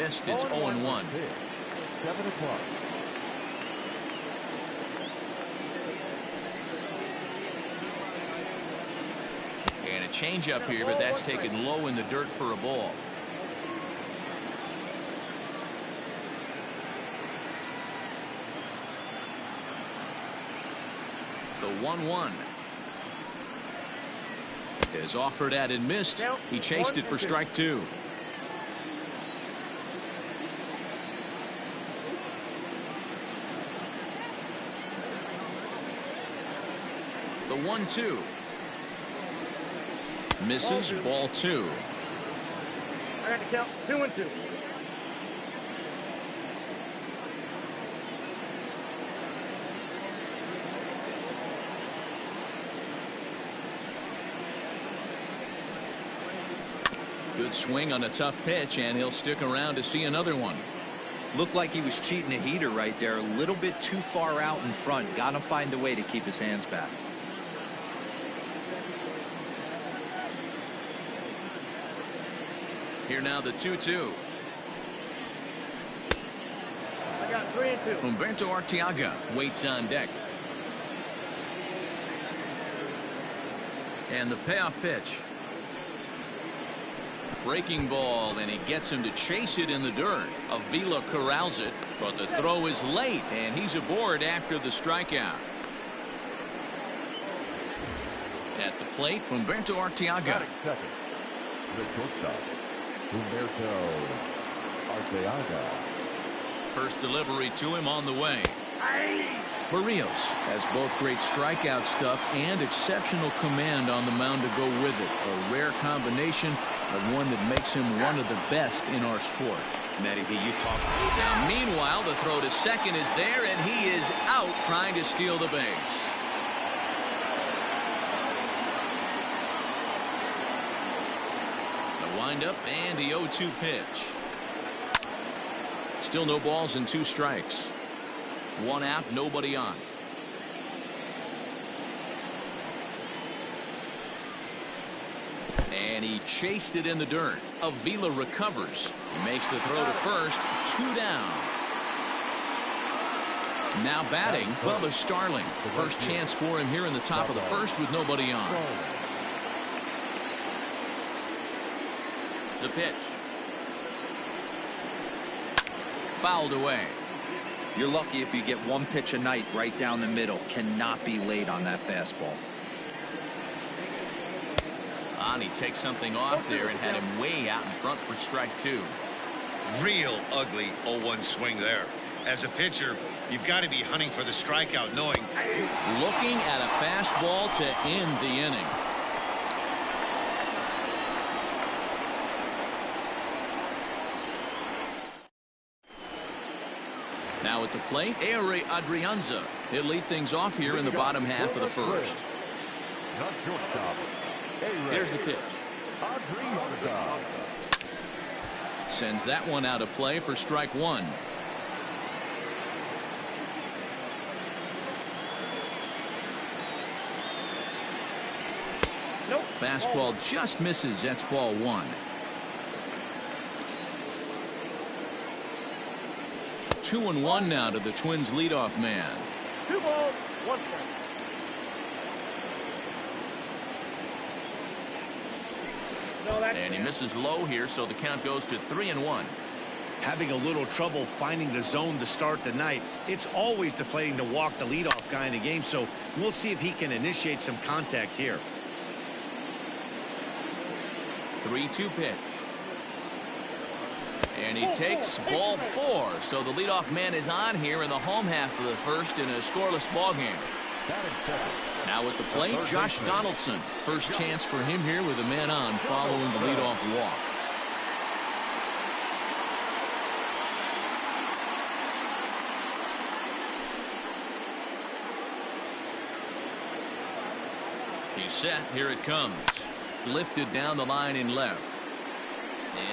missed. It's 0-1. 7 o'clock. And a changeup here, but that's taken low in the dirt for a ball. The 1-1 is offered at and missed. He chased it for strike 2. The 1-2 misses. Ball 2. I got to count 2-2. Good swing on a tough pitch, and he'll stick around to see another one. Looked like he was cheating a heater right there. A little bit too far out in front. Got to find a way to keep his hands back. Here now the 2-2. I got 3-2. Humberto Arteaga waits on deck. And the payoff pitch. Breaking ball, and he gets him to chase it in the dirt. Avila corrals it, but the throw is late, and he's aboard after the strikeout. At the plate, Humberto Arteaga. Second. The shortstop, Humberto Arteaga. First delivery to him on the way. Barrios has both great strikeout stuff and exceptional command on the mound to go with it. A rare combination, but one that makes him one of the best in our sport. Matty V, you talk. Now, meanwhile, the throw to second is there, and he is out trying to steal the base. The windup and the 0-2 pitch. Still no balls and 2 strikes. 1 out, nobody on. And he chased it in the dirt. Avila recovers. He makes the throw to first. 2 down. Now batting, Bubba Starling. First chance for him here in the top of the first with nobody on. The pitch. Fouled away. You're lucky if you get 1 pitch a night right down the middle. Cannot be late on that fastball. And he takes something off there and had him way out in front for strike 2. Real ugly 0-1 swing there. As a pitcher, you've got to be hunting for the strikeout, knowing. Looking at a fastball to end the inning. Now at the plate, Ehire Adrianza. He'll lead things off here in the bottom half of the first. Here's the pitch. Sends that one out of play for strike 1. Nope. Fastball just misses. That's ball 1. 2-1 now to the Twins leadoff man. 2 balls, 1 strike. And he misses low here, so the count goes to 3-1. Having a little trouble finding the zone to start the night. It's always deflating to walk the leadoff guy in the game, so we'll see if he can initiate some contact here. 3-2 pitch. And he takes ball 4. So the leadoff man is on here in the home half of the first in a scoreless ball game. Now at the plate, Josh Donaldson. First chance for him here with a man on following the leadoff walk. He's set. Here it comes. Lifted down the line in left.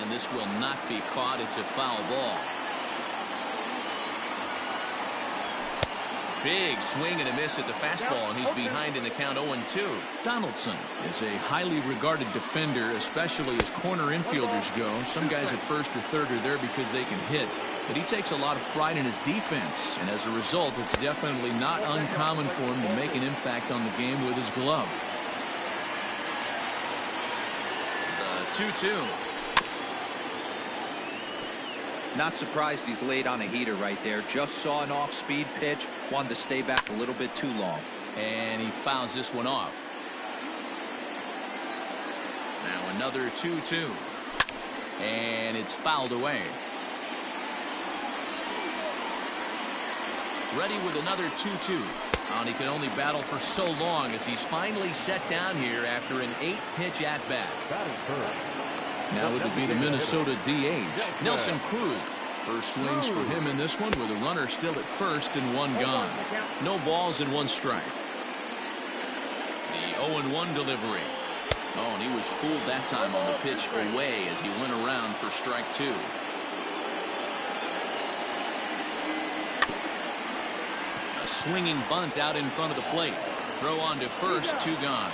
And this will not be caught. It's a foul ball. Big swing and a miss at the fastball, and he's behind in the count 0-2. Donaldson is a highly regarded defender, especially as corner infielders go. Some guys at first or third are there because they can hit, but he takes a lot of pride in his defense, and as a result, it's definitely not uncommon for him to make an impact on the game with his glove. The 2-2. Not surprised he's laid on a heater right there. Just saw an off-speed pitch. Wanted to stay back a little bit too long. And he fouls this one off. Now another 2-2. And it's fouled away. Ready with another 2-2. And he can only battle for so long as he's finally set down here after an 8-pitch at-bat. Now it would be the Minnesota DH, Nelson Cruz. First swings for him in this one with a runner still at first and one gone. No balls and one strike. The 0-1 delivery. Oh, and he was fooled that time on the pitch away as he went around for strike two. A swinging bunt out in front of the plate. Throw on to first, two gone.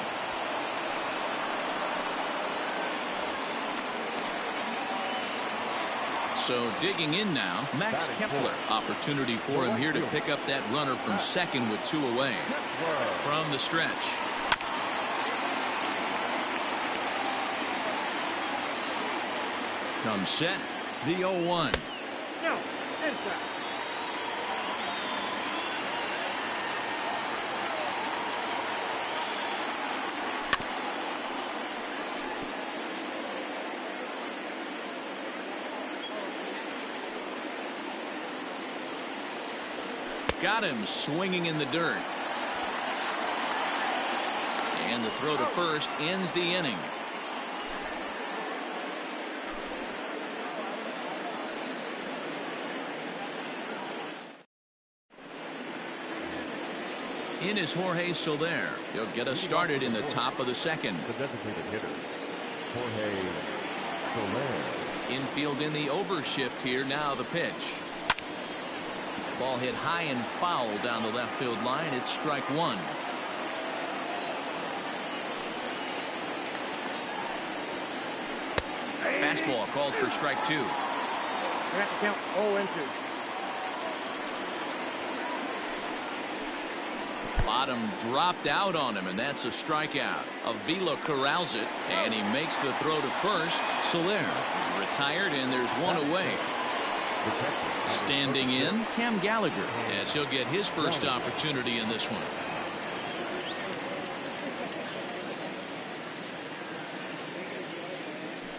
So digging in now, Max Kepler. Opportunity for him here to pick up that runner from second with two away. From the stretch. Comes set, the 0-1. No, inside. Got him swinging in the dirt. And the throw to first ends the inning. In is Jorge Soler. He'll get us started in the top of the second. The designated hitter, Jorge Soler. Infield in the overshift here. Now the pitch. Ball hit high and foul down the left field line. It's strike one. Fastball called for strike two. We have to count 0-2. Bottom dropped out on him, and that's a strikeout. Avila corrals it, and he makes the throw to first. Soler is retired, and there's one away. Standing in, Cam Gallagher, as he'll get his first opportunity in this one.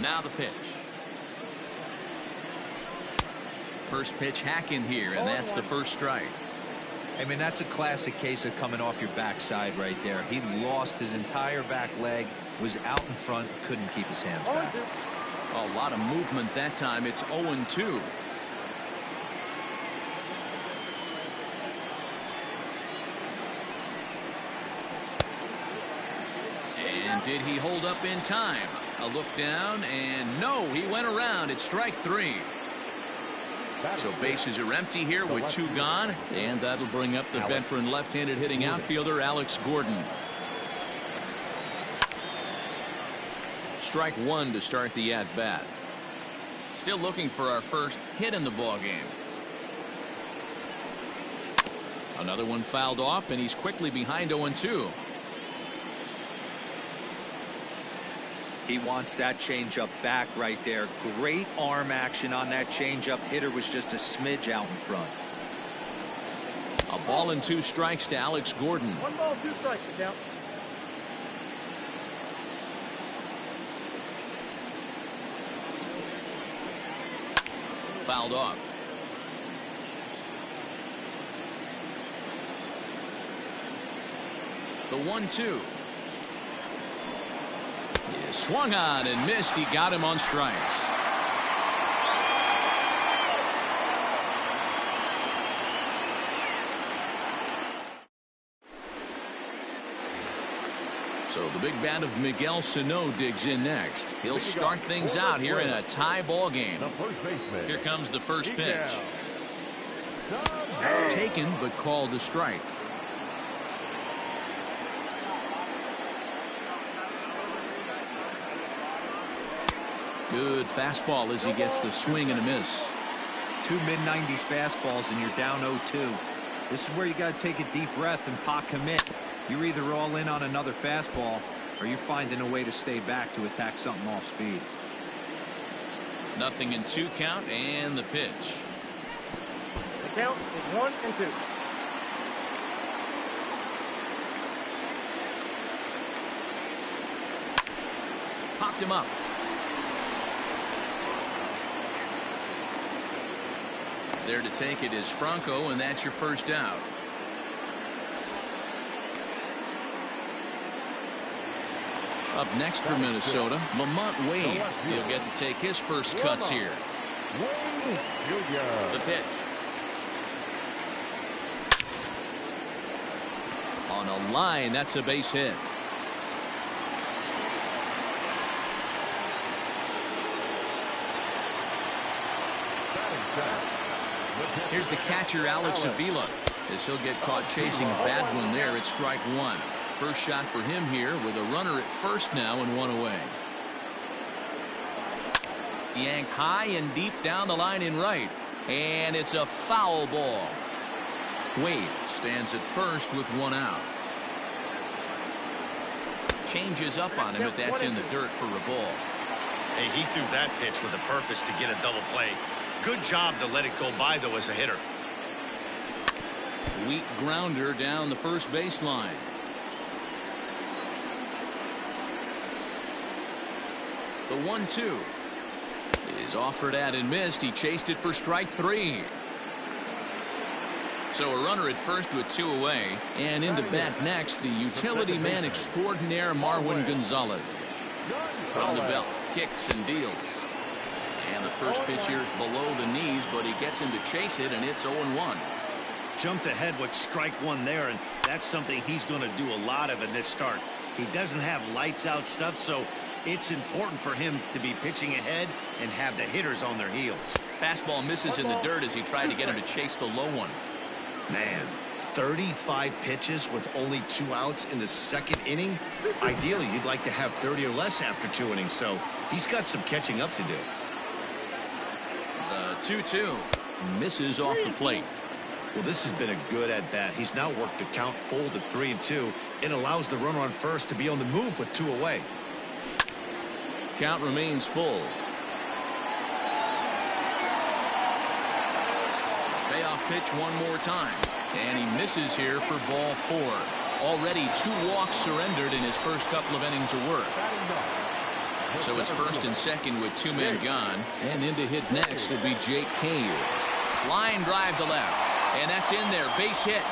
Now the pitch. First pitch hack in here, and that's the first strike. I mean, that's a classic case of coming off your backside right there. He lost his entire back leg, was out in front, couldn't keep his hands back. A lot of movement that time. It's 0-2. And did he hold up in time? A look down, and no, he went around. It's strike three. So bases are empty here with two gone, and that'll bring up the veteran left-handed hitting outfielder Alex Gordon. Strike one to start the at-bat. Still looking for our first hit in the ball game. Another one fouled off, and he's quickly behind 0-2. He wants that changeup back right there. Great arm action on that changeup. Hitter was just a smidge out in front. A ball and two strikes to Alex Gordon. 1 ball, 2 strikes to count. Fouled off. The 1-2. Swung on and missed. He got him on strikes. So the big bat of Miguel Sano digs in next. He'll start things out here in a tie ball game. Here comes the first pitch. Taken, but called a strike. Good fastball as he gets the swing and a miss. 2 mid-90s fastballs and you're down 0-2. This is where you got to take a deep breath and pot commit. You're either all in on another fastball or you're finding a way to stay back to attack something off speed. 0-2 count and the pitch. The count is 1-2. Popped him up. There to take it is Franco, and that's your first out. Up next for Minnesota, Lamont Wade. He'll get to take his first cuts here. The pitch. On a line, that's a base hit. Here's the catcher, Alex Avila, as he'll get caught chasing a bad one there at strike one. First shot for him here with a runner at first now and one away. Yanked high and deep down the line in right, and it's a foul ball. Wade stands at first with one out. Changes up on him, but that's in the dirt for a ball. Hey, he threw that pitch with a purpose to get a double play. Good job to let it go by, though, as a hitter. Weak grounder down the first baseline. The 1-2 is offered at and missed. He chased it for strike three. So a runner at first with two away, and into bat next, the utility man extraordinaire Marwin Gonzalez. From the belt, kicks and deals. And the first pitch here is below the knees, but he gets him to chase it, and it's 0-1. Jumped ahead with strike one there, and that's something he's going to do a lot of in this start. He doesn't have lights out stuff, so it's important for him to be pitching ahead and have the hitters on their heels. Fastball misses in the dirt as he tried to get him to chase the low one. Man, 35 pitches with only 2 outs in the second inning. Ideally, you'd like to have 30 or less after 2 innings, so he's got some catching up to do. The 2-2 misses off the plate. Well, this has been a good at-bat. He's now worked the count full to 3-2. It allows the runner on first to be on the move with 2 away. Count remains full. Payoff pitch one more time, and he misses here for ball 4. Already 2 walks surrendered in his first couple of innings of work. So it's first and second with 2 men gone, and in to hit next will be Jake Cave. Line drive to left, and that's in there, base hit.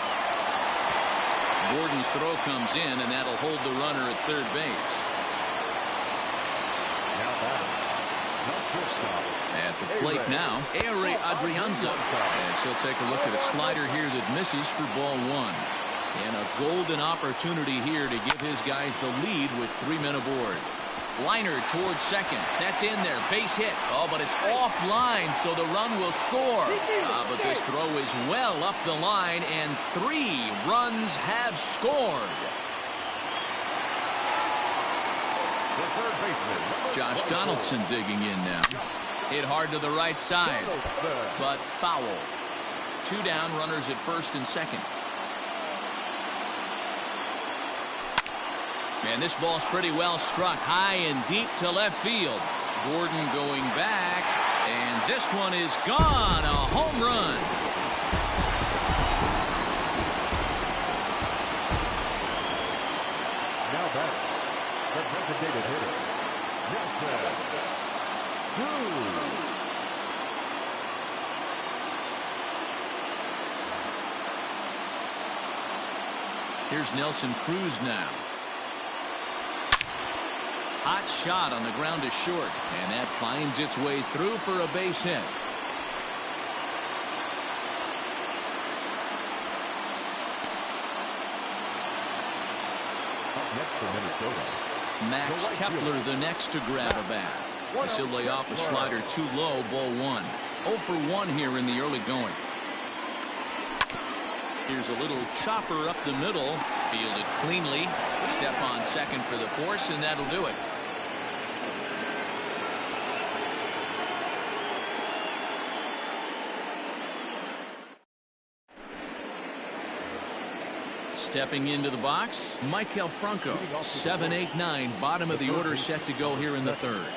Gordon's throw comes in, and that'll hold the runner at third base. At the plate now, Ehire Adrianza, as he'll take a look at a slider here that misses for ball 1. And a golden opportunity here to give his guys the lead with 3 men aboard. Liner towards second. That's in there. Base hit. Oh, but it's offline, so the run will score. But this throw is well up the line, and 3 runs have scored. Josh Donaldson digging in now. Hit hard to the right side, but foul. 2 down, runners at first and second. And this ball's pretty well struck high and deep to left field. Gordon going back, and this one is gone. A home run. Now back, the designated hitter, Nelson Cruz. Here's Nelson Cruz now. Hot shot on the ground is short, and that finds its way through for a base hit. Up next for Minnesota, Max Kepler the next to grab a bat. He'll lay off a slider too low, ball 1. 0 for 1 here in the early going. Here's a little chopper up the middle. Fielded cleanly. Step on second for the force, and that'll do it. Stepping into the box, Michael Franco, 7-8-9, bottom of the order, set to go here in the third.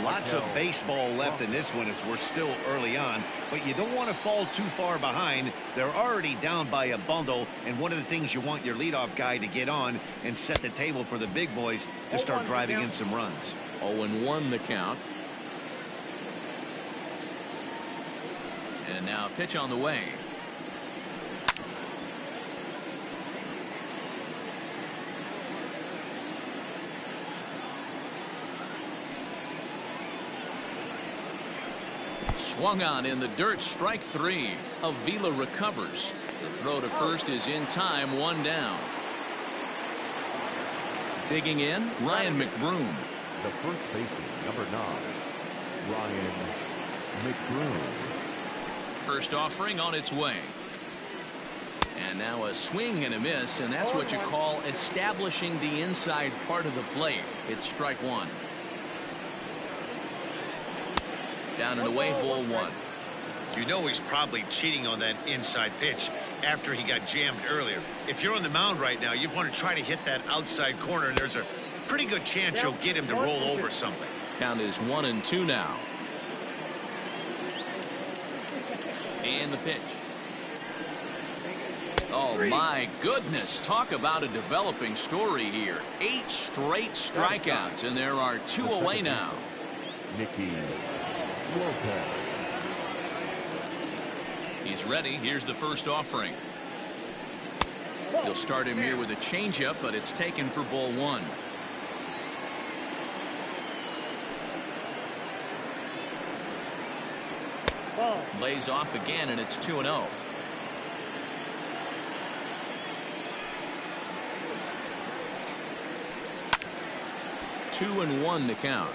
Lots of baseball left in this one as we're still early on, but you don't want to fall too far behind. They're already down by a bundle, and one of the things you want your leadoff guy to get on and set the table for the big boys to start driving in some runs. 0-1 the count. And now pitch on the way. Swung on in the dirt, strike three. Avila recovers. The throw to first is in time, one down. Digging in, Ryan McBroom. The first baseman, number 9, Ryan McBroom. First offering on its way. And now a swing and a miss, and that's what you call establishing the inside part of the plate. It's strike one. Down and away, ball one. You know he's probably cheating on that inside pitch after he got jammed earlier. If you're on the mound right now, you want to try to hit that outside corner, and there's a pretty good chance you'll get him to roll over something. Count is 1-2 now. And the pitch. Oh my goodness, talk about a developing story here. 8 straight strikeouts, and there are 2 away now. Nicky Lopez. He's ready. Here's the first offering. He'll start him here with a changeup, but it's taken for ball one. Lays off again, and it's 2-0. Two and one to count.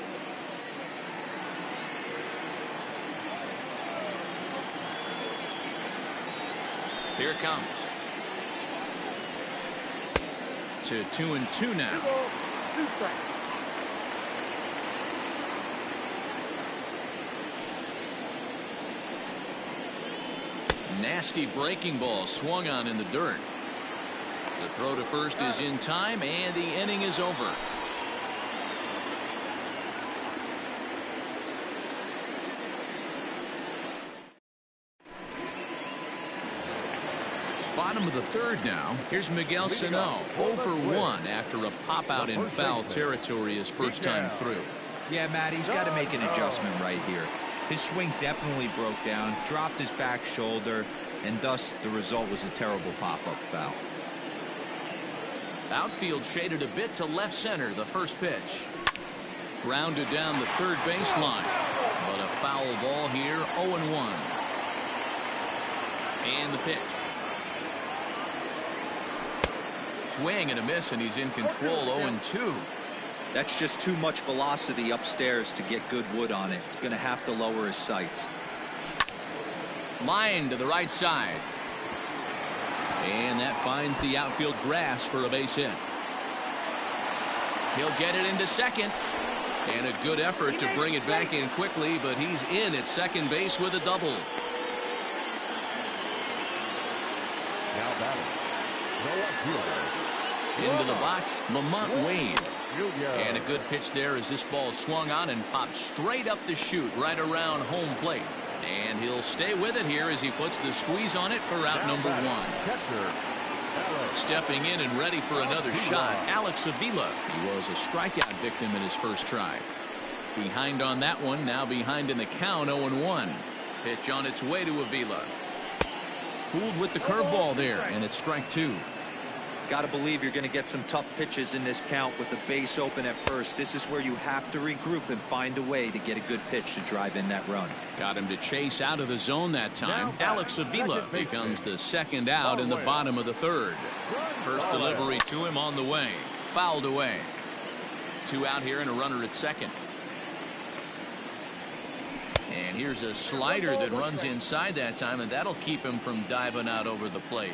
Here it comes. To 2-2 now. Nasty breaking ball swung on in the dirt. The throw to first is in time, and the inning is over. Bottom of the third now. Here's Miguel Sano, 0 for 1 after a pop out in foul territory his first time through. Yeah, Matt, he's got to make an adjustment right here. His swing definitely broke down, dropped his back shoulder, and thus the result was a terrible pop-up foul. Outfield shaded a bit to left center. The first pitch. Grounded down the third baseline. But a foul ball here, 0-1. And the pitch. Swing and a miss, and he's in control, 0-2. That's just too much velocity upstairs to get good wood on it. It's going to have to lower his sights. Line to the right side. And that finds the outfield grass for a base hit. He'll get it into second. And a good effort to bring it back in quickly, but he's in at second base with a double. Now batting. No outfielder. Into the box, Lamont Wade. And a good pitch there as this ball swung on and popped straight up the chute right around home plate. And he'll stay with it here as he puts the squeeze on it for out number one. Stepping in and ready for another shot, Alex Avila. He was a strikeout victim in his first try. Behind on that one, now behind in the count, 0-1. Pitch on its way to Avila. Fooled with the curveball there, and it's strike two. Got to believe you're going to get some tough pitches in this count with the base open at first. This is where you have to regroup and find a way to get a good pitch to drive in that run. Got him to chase out of the zone that time. Alex Avila becomes the second out in the bottom of the third. First delivery to him on the way. Fouled away. 2 out here and a runner at second. And here's a slider that runs inside that time, and that'll keep him from diving out over the plate.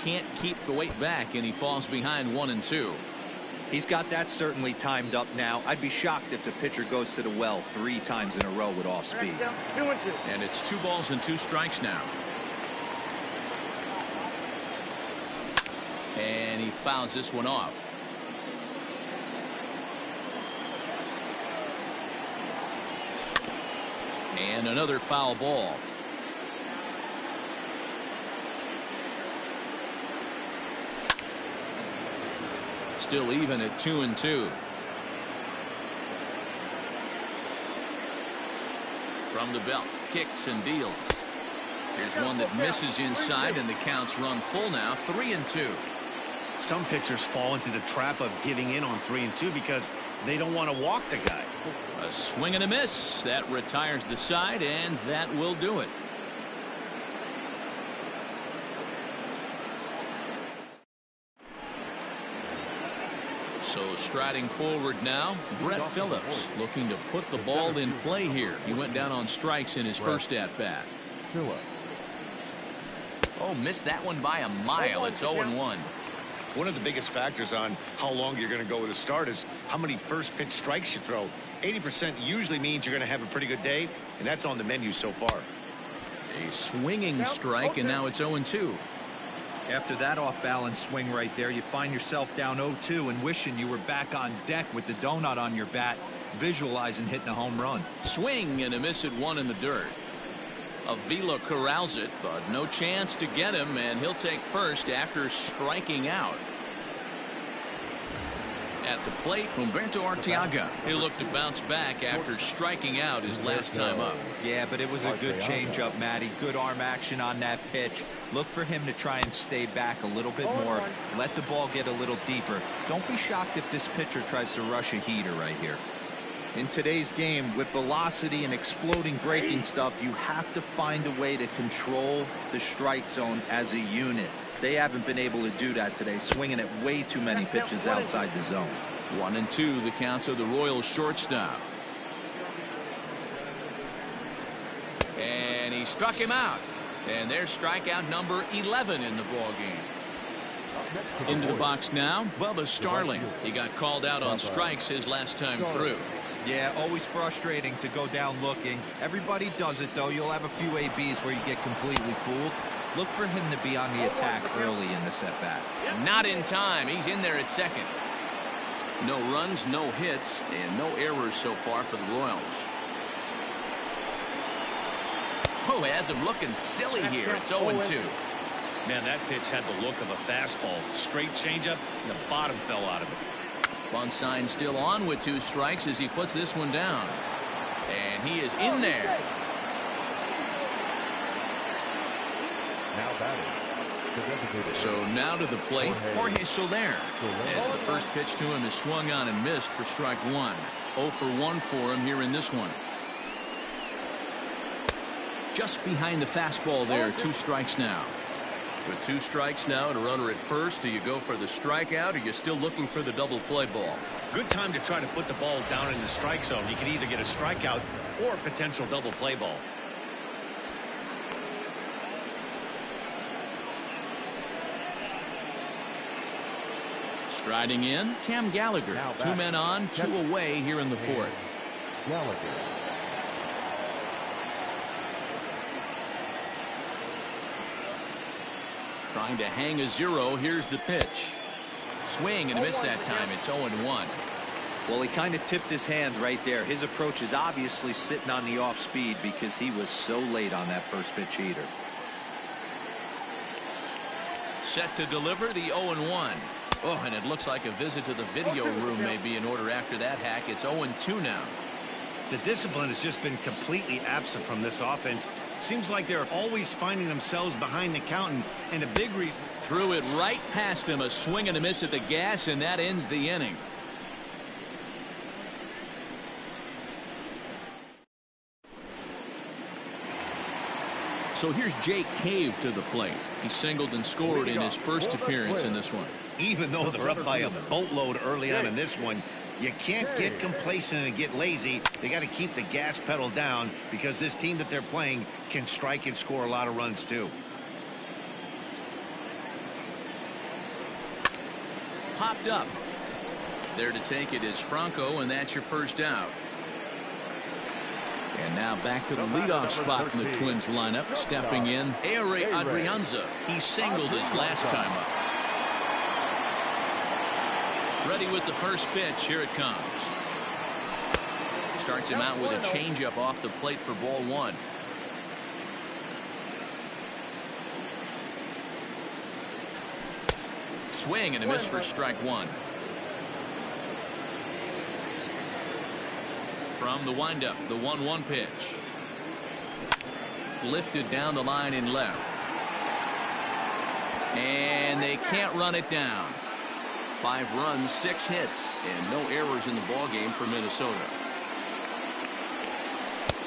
can't keep the weight back, and he falls behind 1-2. He's got that certainly timed up now. I'd be shocked if the pitcher goes to the well 3 times in a row with off speed. 2-2. And it's 2 balls and 2 strikes now. And he fouls this one off. And another foul ball. Still even at 2-2. From the belt, kicks and deals. Here's one that misses inside, and the count's run full now, 3-2. Some pitchers fall into the trap of giving in on 3-2 because they don't want to walk the guy. A swing and a miss. That retires the side, and that will do it. So striding forward now, Brett Phillips looking to put the ball in play here. He went down on strikes in his first at-bat. Oh, missed that one by a mile. It's 0-1. One of the biggest factors on how long you're going to go with a start is how many first pitch strikes you throw. 80% usually means you're going to have a pretty good day, and that's on the menu so far. A swinging strike, and now it's 0-2. After that off-balance swing right there, you find yourself down 0-2 and wishing you were back on deck with the donut on your bat, visualizing hitting a home run. Swing and a miss at 1 in the dirt. Avila corrals it, but no chance to get him, and he'll take first after striking out. At the plate, Humberto Arteaga. He'll look to bounce back after striking out his last time up. Yeah, but it was a good changeup, Matty. Good arm action on that pitch. Look for him to try and stay back a little bit more. Let the ball get a little deeper. Don't be shocked if this pitcher tries to rush a heater right here. In today's game, with velocity and exploding breaking stuff, you have to find a way to control the strike zone as a unit. They haven't been able to do that today, swinging at way too many pitches outside the zone. 1-2, the counts of the Royals shortstop. And he struck him out. And there's strikeout number 11 in the ball game. Into the box now, Bubba Starling. He got called out on strikes his last time through. Yeah, always frustrating to go down looking. Everybody does it, though. You'll have a few ABs where you get completely fooled. Look for him to be on the attack early in the at-bat. Not in time. He's in there at second. No runs, no hits, and no errors so far for the Royals. Oh, has him looking silly here. It's 0-2. Man, that pitch had the look of a fastball. Straight changeup, and the bottom fell out of it. Bunt sign still on with 2 strikes as he puts this one down. And he is in there. Now batting. So now to the plate, Jorge Soler. As the first pitch to him is swung on and missed for strike 1. 0 for 1 for him here in this one. Just behind the fastball there, 2 strikes now. With 2 strikes now and a runner at first, do you go for the strikeout, or are you still looking for the double play ball? Good time to try to put the ball down in the strike zone. You can either get a strikeout or a potential double play ball. Striding in, Cam Gallagher. 2 men on, 2 away here in the 4th. Gallagher. Trying to hang a 0. Here's the pitch. Swing and a miss that time. It's 0-1. Well, he kind of tipped his hand right there. His approach is obviously sitting on the off speed because he was so late on that first pitch heater. Set to deliver the 0-1. Oh, and it looks like a visit to the video room may be in order after that hack. It's 0-2 now. The discipline has just been completely absent from this offense. Seems like they're always finding themselves behind the count, and a big reason. Threw it right past him. A swing and a miss at the gas, and that ends the inning. So here's Jake Cave to the plate. He singled and scored in his first appearance in this one. Even though they're up by a boatload early on in this one, you can't get complacent and get lazy. They got to keep the gas pedal down because this team that they're playing can strike and score a lot of runs too. popped up. There to take it is Franco, and that's your first out. And now back to the leadoff spot in the Twins lineup. Stepping in, Ehire Adrianza. He singled his last time up. Ready with the first pitch. Here it comes. Starts him out with a changeup off the plate for ball one. Swing and a miss for strike one. From the windup, the 1-1 pitch. Lifted down the line in left. And they can't run it down. 5 runs, 6 hits, and no errors in the ballgame for Minnesota.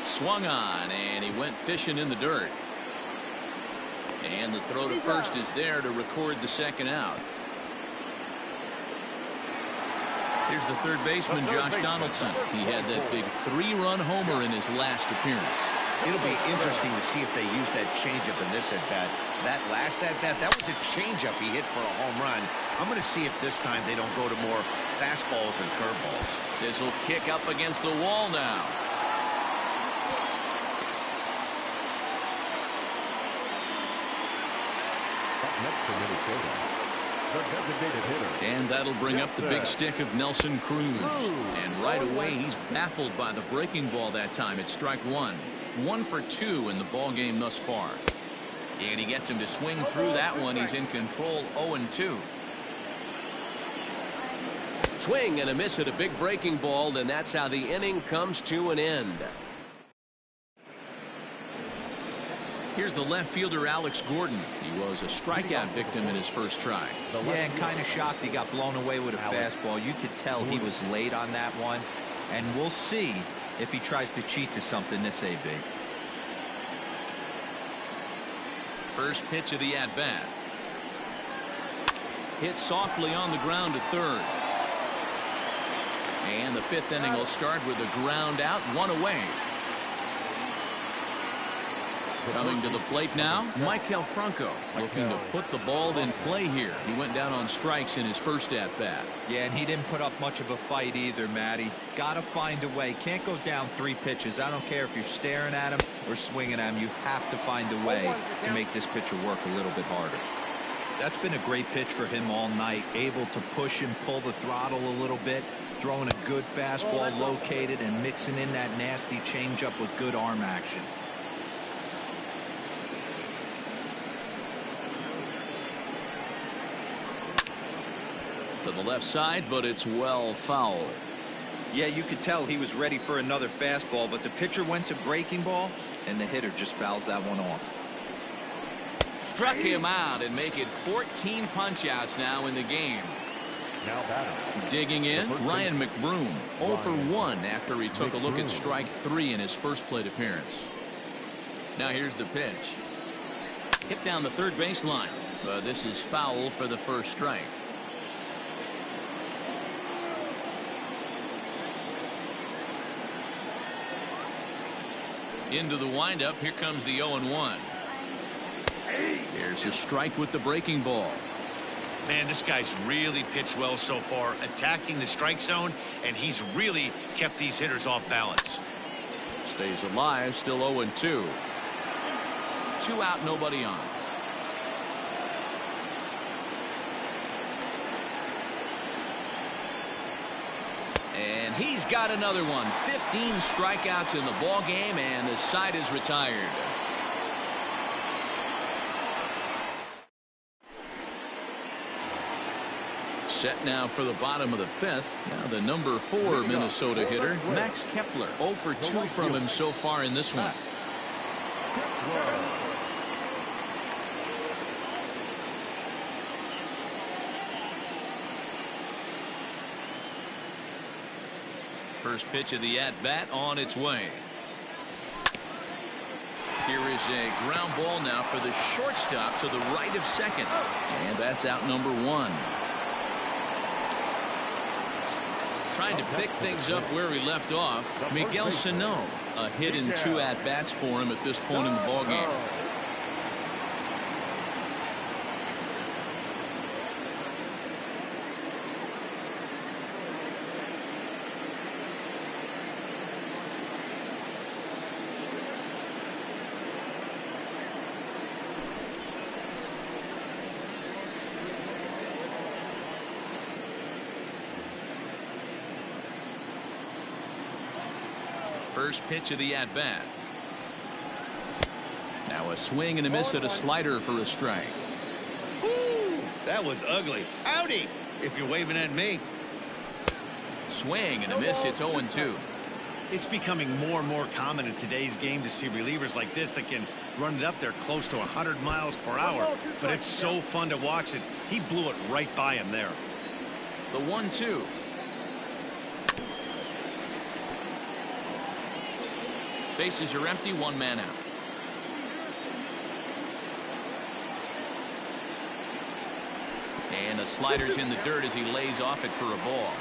Swung on, and he went fishing in the dirt. And the throw to first is there to record the second out. Here's the third baseman, Josh Donaldson. He had that big 3-run homer in his last appearance. It'll be interesting to see if they use that changeup in this at-bat. That last at-bat, that was a changeup he hit for a home run. I'm going to see if this time they don't go to more fastballs and curveballs. This will kick up against the wall now. Up next for Minnesota, the designated hitter. And that'll bring up the big stick of Nelson Cruz. And right away, he's baffled by the breaking ball that time. It's strike one. 1 for 2 in the ball game thus far. And he gets him to swing through that one. He's in control, 0-2. Swing and a miss at a big breaking ball, and that's how the inning comes to an end. Here's the left fielder, Alex Gordon. He was a strikeout victim in his first try. Yeah, and kind of shocked he got blown away with a fastball. You could tell he was late on that one. And we'll see if he tries to cheat to something this AB. First pitch of the at-bat. Hit softly on the ground to third. And the 5th inning will start with a ground out, 1 away. Coming to the plate now, Maikel Franco, looking to put the ball in play here. He went down on strikes in his first at-bat. Yeah, and he didn't put up much of a fight either, Matty. Gotta find a way. Can't go down 3 pitches. I don't care if you're staring at him or swinging at him. You have to find a way to make this pitcher work a little bit harder. That's been a great pitch for him all night. Able to push and pull the throttle a little bit. Throwing a good fastball located and mixing in that nasty changeup with good arm action. To the left side, but it's well foul. Yeah, you could tell he was ready for another fastball, but the pitcher went to breaking ball, and the hitter just fouls that one off. Struck him out and make it 14 punch-outs now in the game. Now batting. Digging in, Ryan McBroom, 0 for 1 after he took a look at strike 3 in his first plate appearance. Now here's the pitch. Hit down the third baseline, but this is foul for the first strike. Into the windup. Here comes the 0-1. Here's a strike with the breaking ball. Man, this guy's really pitched well so far, attacking the strike zone, and he's really kept these hitters off balance. Stays alive, still 0-2. 2 out, nobody on. And he's got another one. 15 strikeouts in the ball game, and the side is retired. Set now for the bottom of the 5th. Now the number 4 Minnesota hitter, Max Kepler. 0 for 2 from him so far in this one. First pitch of the at-bat on its way. Here is a ground ball now for the shortstop to the right of second. And that's out number 1. Trying to pick things up where he left off. Miguel Sano, a hit in 2 at-bats for him at this point in the ballgame. first pitch of the at-bat. Now a swing and a miss at a slider for a strike. Ooh, that was ugly. Howdy, if you're waving at me. Swing and a miss. It's 0-2. It's becoming more and more common in today's game to see relievers like this that can run it up there close to 100 miles per hour. But it's so fun to watch it. He blew it right by him there. The 1-2. Bases are empty, one man out. And the slider's in the dirt as he lays off it for a ball.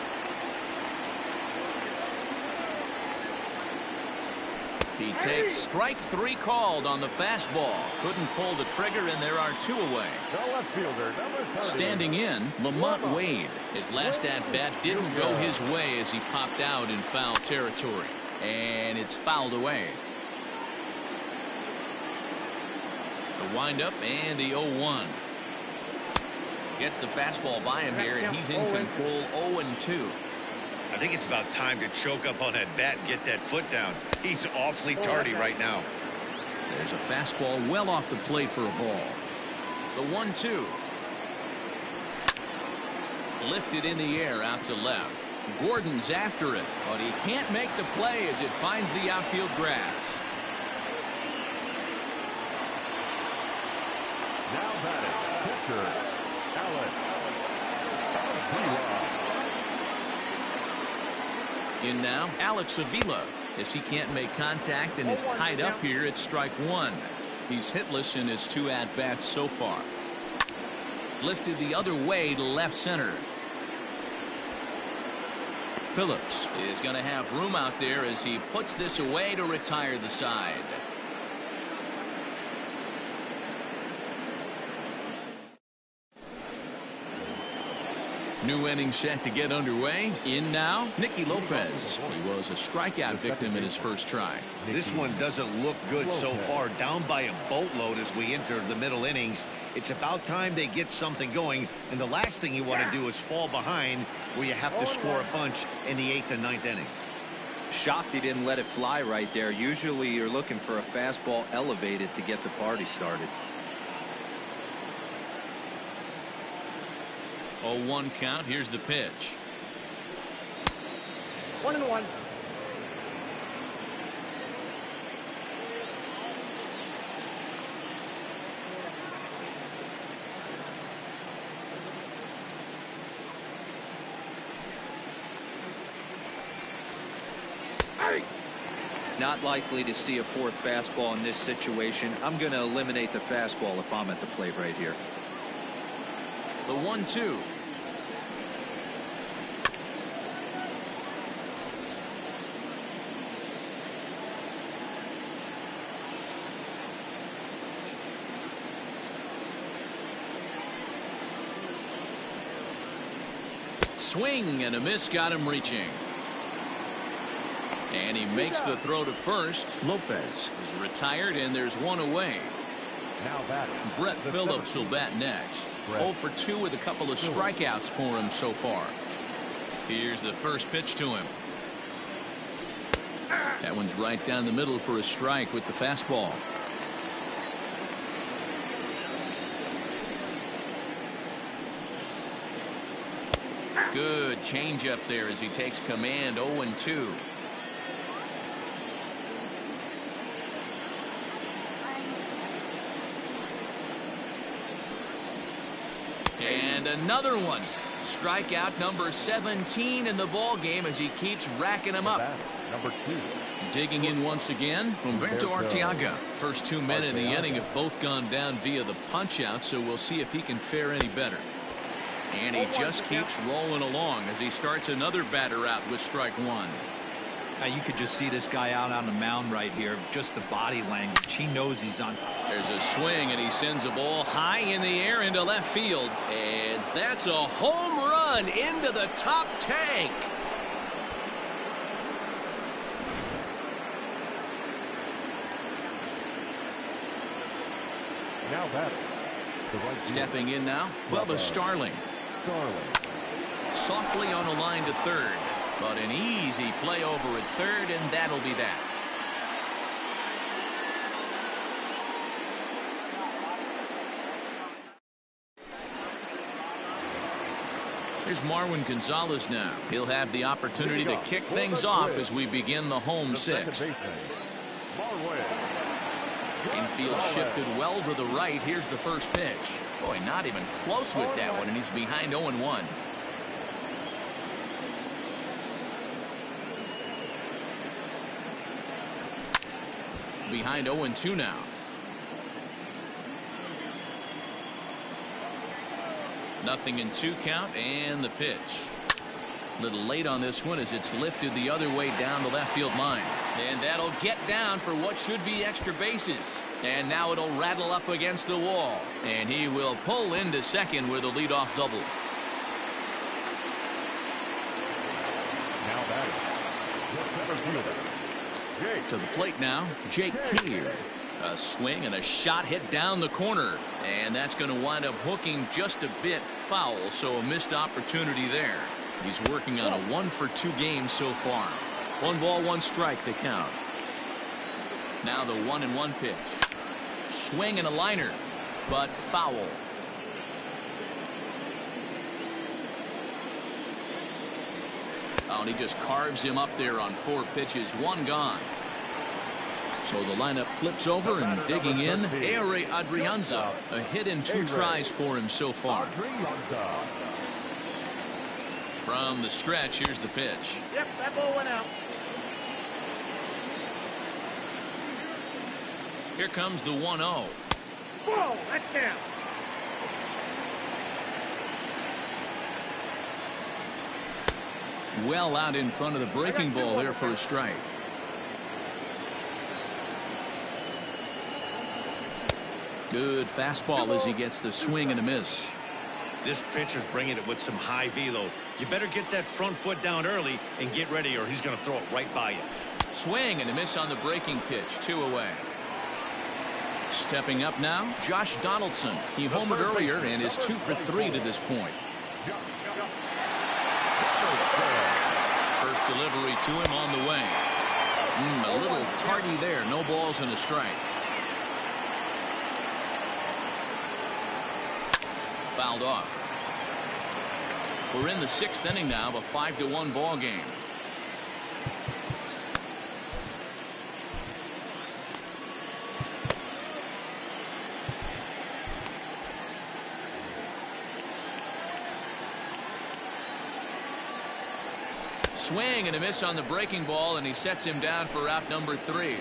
He takes strike 3 called on the fastball. Couldn't pull the trigger, and there are 2 away. The left fielder, number 30. Standing in, Lamont Wade. His last at-bat didn't go his way as he popped out in foul territory. And it's fouled away. The windup and the 0-1. Gets the fastball by him here, and he's in control. 0-2. I think it's about time to choke up on that bat and get that foot down. He's awfully tardy right now. There's a fastball well off the plate for a ball. The 1-2. Lifted in the air out to left. Gordon's after it, but he can't make the play as it finds the outfield grass. Now batting, pitcher, Alex Avila. In now, Alex Avila, as he can't make contact and is tied up here at strike 1. He's hitless in his 2 at-bats so far. Lifted the other way to left center. Phillips is going to have room out there as he puts this away to retire the side. New inning set to get underway. In now, Nicky Lopez. He was a strikeout victim in his first try. This one doesn't look good so far. Down by a boatload as we enter the middle innings. It's about time they get something going. And the last thing you want to do is fall behind where you have to score a bunch in the 8th and 9th inning. Shocked he didn't let it fly right there. Usually you're looking for a fastball elevated to get the party started. 0-1 count. Here's the pitch. 1-1. Not likely to see a 4th fastball in this situation. I'm going to eliminate the fastball if I'm at the plate right here. The 1-2. Swing and a miss, got him reaching. And he makes the throw to first. Lopez is retired, and there's 1 away. Now batting, Brett Phillips will bat next. 0 for 2 with a couple of strikeouts for him so far. Here's the first pitch to him. That one's right down the middle for a strike with the fastball. Good changeup there as he takes command. 0-2. And another one. Strikeout number 17 in the ball game as he keeps racking them up. number 2. Digging in once again, Humberto Arteaga. First 2 men in the inning have both gone down via the punch-out, so we'll see if he can fare any better. And he just keeps rolling along as he starts another batter out with strike 1. Now you could just see this guy out on the mound right here. Just the body language. He knows he's on. There's a swing, and he sends a ball high in the air into left field. And that's a home run into the top tank. Now batting, the right fielder. Stepping in now, Bubba Starling. Softly on a line to third, but an easy play over at third, and that'll be that. Here's Marwin Gonzalez now. He'll have the opportunity to kick things off as we begin the home sixth. Infield shifted well to the right. Here's the first pitch. Boy, not even close with that one, and he's behind 0-1. Behind 0-2 now. Nothing in 2 count, and the pitch. A little late on this one as it's lifted the other way down the left field line. And that'll get down for what should be extra bases. And now it'll rattle up against the wall. And he will pull into second with a leadoff double. Now batting, the center fielder, Jake. To the plate now, Jake Keir. A swing and a shot hit down the corner. And that's going to wind up hooking just a bit foul, so a missed opportunity there. He's working on a 1-for-2 game so far. 1 ball, 1 strike to count. Now the 1-1 pitch. Swing and a liner, but foul. Oh, and he just carves him up there on 4 pitches. 1 gone. So the lineup flips over, and digging in, Ehire Adrianza. A hit in 2 tries for him so far. From the stretch, here's the pitch. Yep, that ball went out. Here comes the 1-0. Whoa, that's down. Well out in front of the breaking ball there for a strike. Good fastball as he gets the swing and a miss. This pitcher's bringing it with some high velo. You better get that front foot down early and get ready, or he's going to throw it right by you. Swing and a miss on the breaking pitch. 2 away. Stepping up now, Josh Donaldson. He homered earlier and is 2 for 3 to this point. First delivery to him on the way. A little tardy there. No balls and a strike. Fouled off. We're in the 6th inning now of a 5-1 ball game. Swing and a miss on the breaking ball, and he sets him down for out number 3.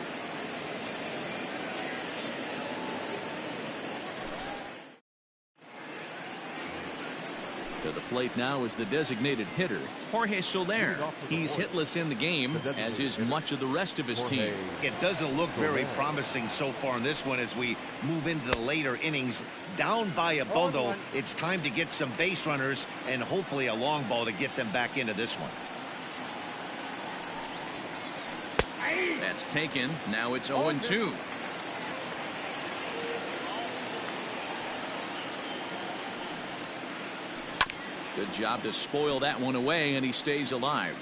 To the plate now is the designated hitter, Jorge Soler. He's hitless in the game, as is much of the rest of his team. It doesn't look very promising so far in this one as we move into the later innings. Down by a bundle, it's time to get some base runners and hopefully a long ball to get them back into this one. That's taken. Now it's 0-2. Good job to spoil that one away, and he stays alive.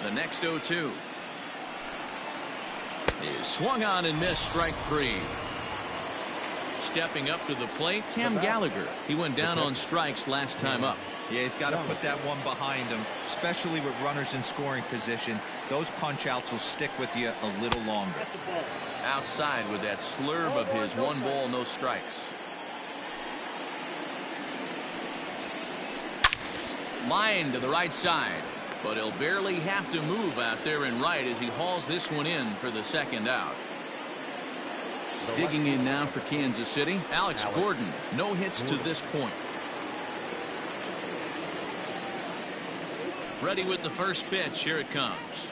The next 0-2 is swung on and missed. Strike 3. Stepping up to the plate, Cam Gallagher. He went down on strikes last time up. Yeah, he's got to put that one behind him, especially with runners in scoring position. Those punch outs will stick with you a little longer. Outside with that slurve of his. 1 ball, no strikes. Line to the right side, but he'll barely have to move out there in right as he hauls this one in for the 2nd out. Digging in now for Kansas City, Alex Gordon. No hits to this point. Ready with the first pitch. Here it comes.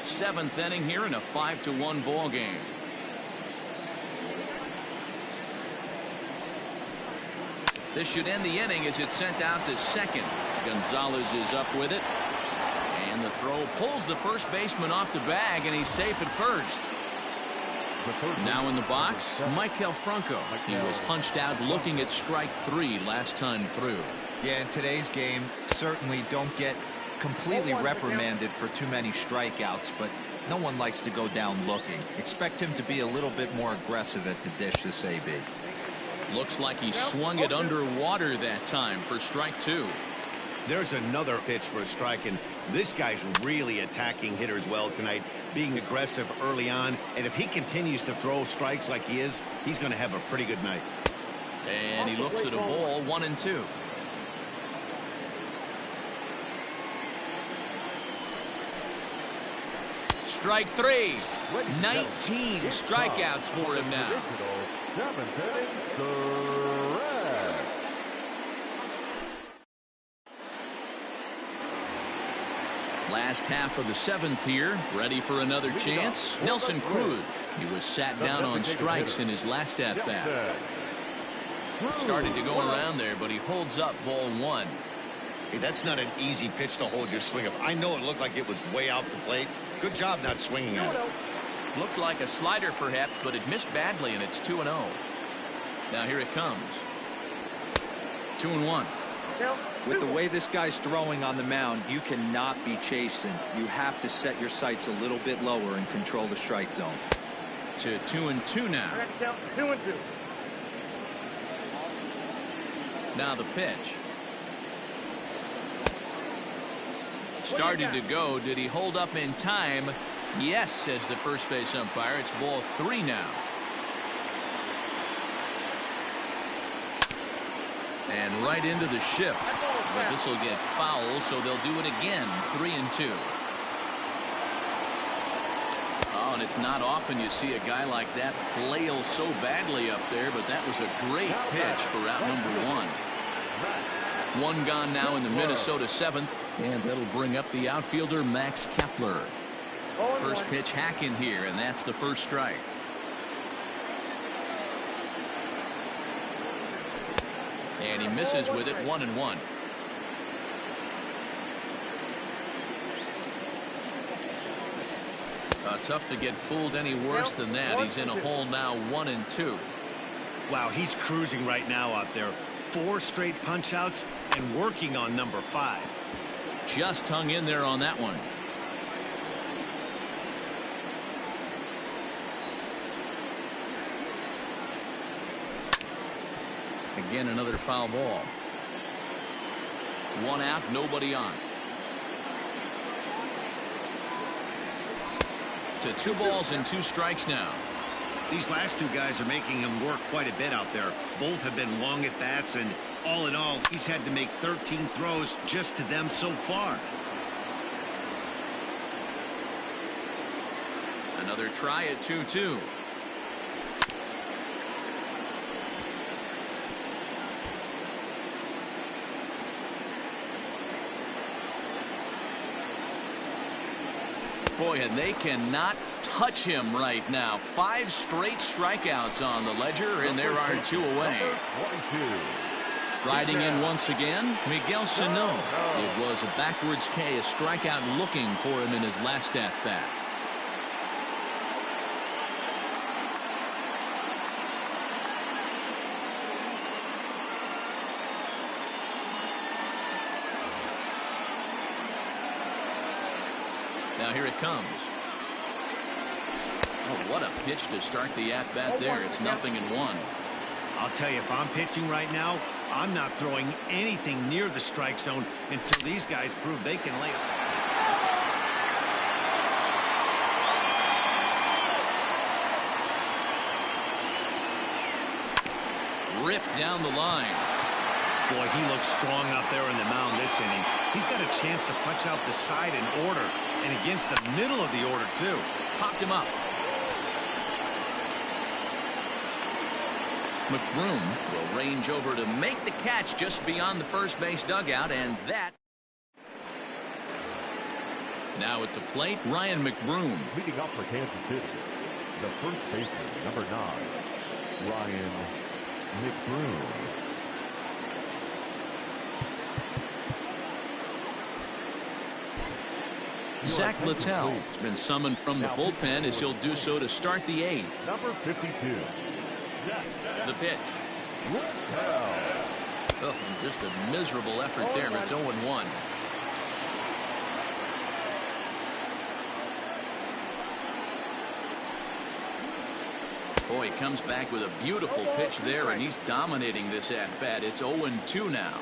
Seventh inning here in a 5-1 ball game. This should end the inning as it's sent out to second. Gonzalez is up with it. And the throw pulls the first baseman off the bag, and he's safe at first. Now in the box, Maikel Franco. He was punched out looking at strike 3 last time through. Yeah, in today's game, certainly don't get completely reprimanded for too many strikeouts, but no one likes to go down looking. Expect him to be a little bit more aggressive at the dish this AB. Looks like he swung it underwater that time for strike 2. There's another pitch for a strike, and this guy's really attacking hitters well tonight, being aggressive early on, and if he continues to throw strikes like he is, he's going to have a pretty good night. And he looks at a ball, 1-2. Strike 3. 19 strikeouts for him now. Last half of the 7th here, ready for another chance. Nelson Cruz. He was sat down on strikes in his last at-bat. Started to go around there, but he holds up ball 1. Hey, that's not an easy pitch to hold your swing up. I know it looked like it was way out the plate. Good job not swinging at it. Looked like a slider perhaps, but it missed badly, and it's 2-0. Now here it comes. 2-1. With the way this guy's throwing on the mound, you cannot be chasing. You have to set your sights a little bit lower and control the strike zone. To 2-2 now. 2-2. Now the pitch. Started to go. Did he hold up in time? Yes, says the first base umpire. It's ball 3 now. And right into the shift. But this will get foul, so they'll do it again. 3-2. Oh, and it's not often you see a guy like that flail so badly up there, but that was a great pitch for out number 1. One gone now in the Minnesota 7th, and that'll bring up the outfielder Max Kepler. First pitch hack in here, and that's the first strike. And he misses with it, 1-1. Tough to get fooled any worse than that. He's in a hole now, 1-2. Wow, he's cruising right now out there. 4 straight punch outs and working on number 5. Just hung in there on that one. Again, another foul ball. 1 out, nobody on. To 2 balls and 2 strikes now. These last 2 guys are making him work quite a bit out there. Both have been long at bats, and all in all, he's had to make 13 throws just to them so far. Another try at 2-2. Boy, and they cannot touch him right now. 5 straight strikeouts on the ledger, and there are 2 away. Striding in once again, Miguel Sano. It was a backwards K, a strikeout looking for him in his last at-bat. Now here it comes. Oh, what a pitch to start the at-bat there. It's 0-1. I'll tell you, if I'm pitching right now, I'm not throwing anything near the strike zone until these guys prove they can lay it. Ripped down the line. Boy, he looks strong out there on the mound this inning. He's got a chance to punch out the side in order, and against the middle of the order, too. Popped him up. McBroom will range over to make the catch just beyond the first base dugout, and that. Now at the plate, Ryan McBroom. Leading up for Kansas City, the first baseman, number 9, Ryan McBroom. Zach Littell has been summoned from the bullpen as he'll do so to start the 8th. Number 52. The pitch. Oh, just a miserable effort there. It's 0-1. Boy, he comes back with a beautiful pitch there, and he's dominating this at-bat. It's 0-2 now.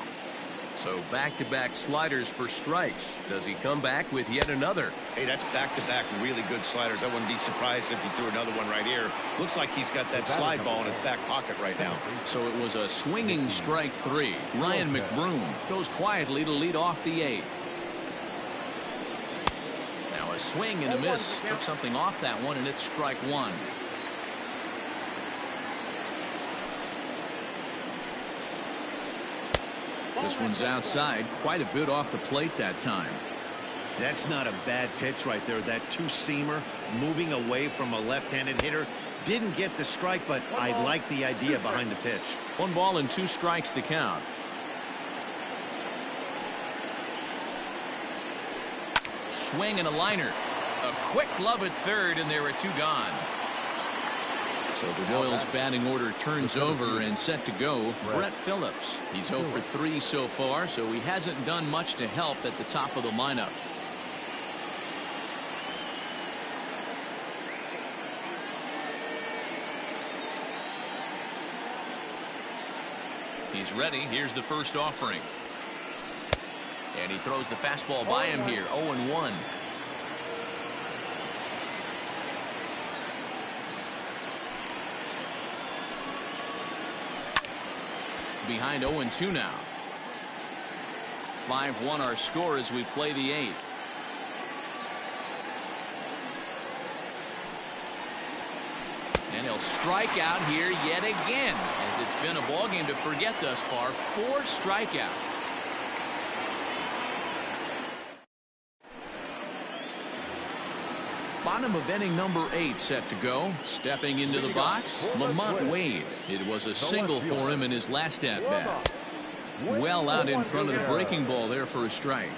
So back-to-back sliders for strikes. Does he come back with yet another? Hey, that's back-to-back really good sliders. I wouldn't be surprised if he threw another one right here. Looks like he's got that slide ball in his back pocket right now. So it was a swinging strike 3. Ryan McBroom goes quietly to lead off the 8th. Now a swing and a miss. Took something off that one, and it's strike 1. This one's outside, quite a bit off the plate that time. That's not a bad pitch right there. That two-seamer moving away from a left-handed hitter. Didn't get the strike, but I like the idea behind the pitch. 1 ball and 2 strikes to count. Swing and a liner. A quick glove at third, and there are 2 gone. So the Royals batting order turns over and set to go. Brett Phillips. He's 0 for 3 so far, so he hasn't done much to help at the top of the lineup. He's ready. Here's the first offering. And he throws the fastball by him here. 0-1. Behind 0-2 now. 5-1 our score as we play the 8th. And he'll strike out here yet again, as it's been a ball game to forget thus far. 4 strikeouts. Bottom of inning number 8 set to go. Stepping into the box, Lamont Wade. It was a single for him in his last at-bat. Well out in front of the breaking ball there for a strike.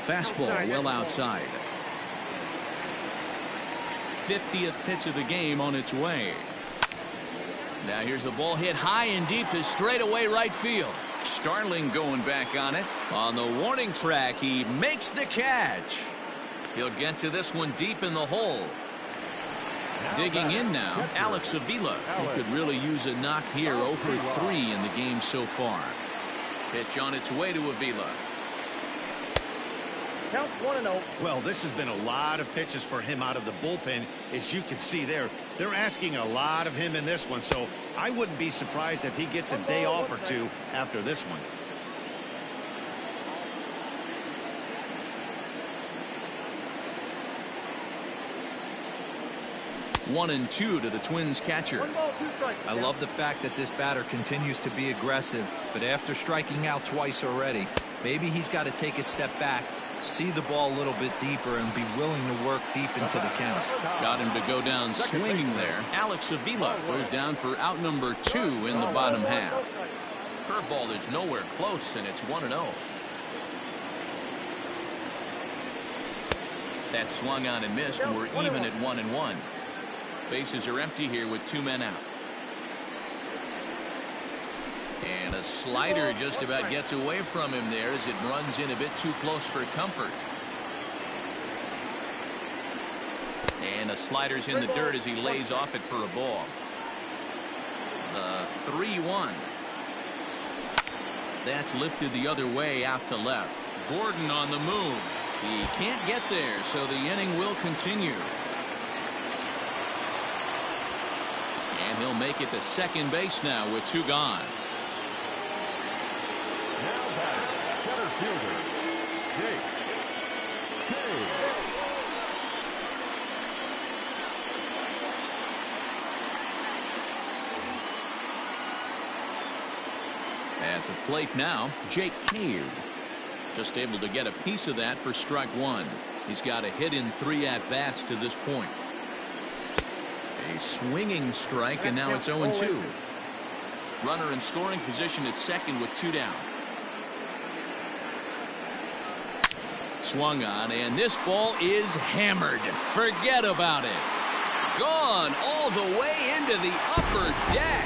Fastball well outside. 50th pitch of the game on its way. Now here's the ball hit high and deep to straightaway right field. Starling going back on it. On the warning track, he makes the catch. He'll get to this one deep in the hole. Digging in now, Alex Avila. He could really use a knock here. 0 for 3 in the game so far. Pitch on its way to Avila. Count 1-0. Well, this has been a lot of pitches for him out of the bullpen. As you can see there, they're asking a lot of him in this one, so I wouldn't be surprised if he gets a day off or 2 after this one. One and 2 to the Twins catcher. 1 ball, 2 strikes. I love the fact that this batter continues to be aggressive, but after striking out twice already, maybe he's got to take a step back, see the ball a little bit deeper, and be willing to work deep into the count. Got him to go down swinging there. Alex Avila goes down for out number 2 in the bottom half. Curveball is nowhere close, and it's 1-0. That swung on and missed, and we're even at 1-1. Bases are empty here with 2 men out. And a slider just about gets away from him there as it runs in a bit too close for comfort. And a slider's in the dirt as he lays off it for a ball. 3-1. That's lifted the other way out to left. Gordon on the move. He can't get there, so the inning will continue. And he'll make it to second base now with 2 gone. Now batting, center fielder, Jake Cave. At the plate now, Jake Cave. Just able to get a piece of that for strike 1. He's got a hit in 3 at-bats to this point. A swinging strike, and now it's 0-2. Runner in scoring position at second with 2 down. Swung on, and this ball is hammered. Forget about it. Gone all the way into the upper deck.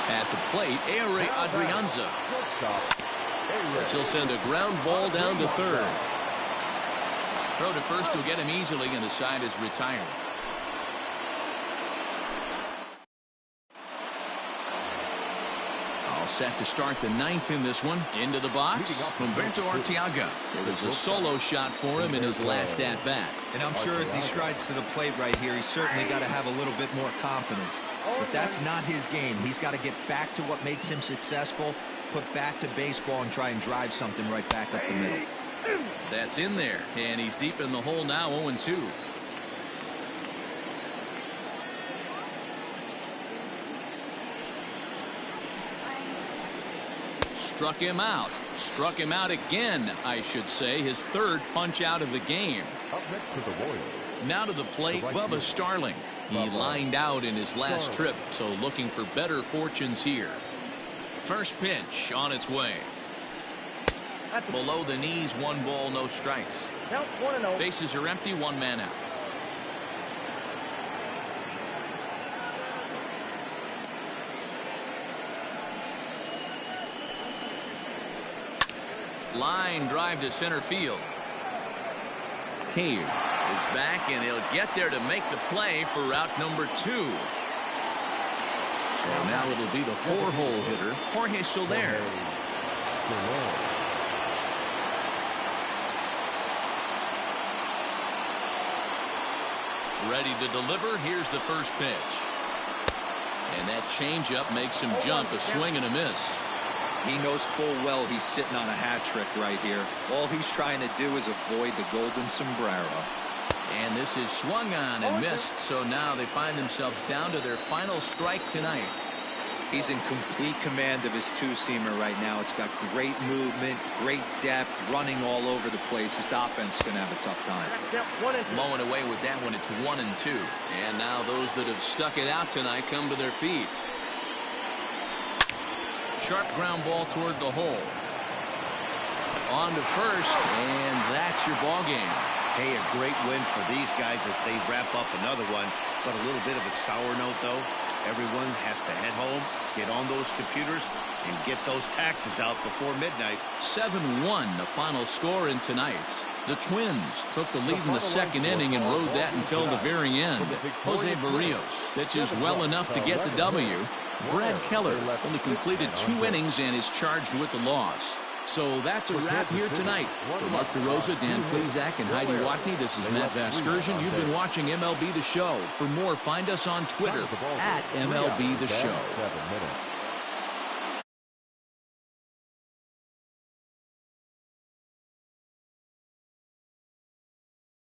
At the plate, Aire Adrianza. As he'll send a ground ball down to third. Throw to first will get him easily, and the side is retired. All set to start the ninth in this one. Into the box, Humberto Arteaga. It was a solo shot for him in his last at-bat. And I'm sure as he strides to the plate right here, he's certainly got to have a little bit more confidence. But that's not his game. He's got to get back to what makes him successful, put back to baseball, and try and drive something right back up the middle. That's in there, and he's deep in the hole now, 0-2. Struck him out. Struck him out again, I should say. His third punch out of the game. Up next to the Royals. Now to the plate, Bubba Starling. He lined out in his last trip, so looking for better fortunes here. First pitch on its way. Below the knees, 1 ball, no strikes. Count 1-0. Bases are empty, 1 man out. Line drive to center field. Cave is back, and he'll get there to make the play for route number 2. So now it'll be the 4-hole hitter, Jorge Soler. Ready to deliver. Here's the first pitch. And that changeup makes him jump, a swing and a miss. He knows full well he's sitting on a hat trick right here. All he's trying to do is avoid the golden sombrero. And this is swung on and missed, so now they find themselves down to their final strike tonight. He's in complete command of his two-seamer right now. It's got great movement, great depth, running all over the place. This offense is going to have a tough time. Mowing away with that one, it's 1-2. And now those that have stuck it out tonight come to their feet. Sharp ground ball toward the hole. On to first, and that's your ball game. Hey, a great win for these guys as they wrap up another one. But a little bit of a sour note, though. Everyone has to head home, get on those computers, and get those taxes out before midnight. 7-1, the final score in tonight's. The Twins took the lead in the second inning and rode that until the very end. Jose Barrios pitches well enough to get the W. Brad Keller only completed 2 innings and is charged with the loss. So that's a wrap here tonight. For Mark DeRosa, Dan Plezak, and Heidi Watney, this is Matt Vasgersian. You've been watching MLB The Show. For more, find us on Twitter at MLB The Show.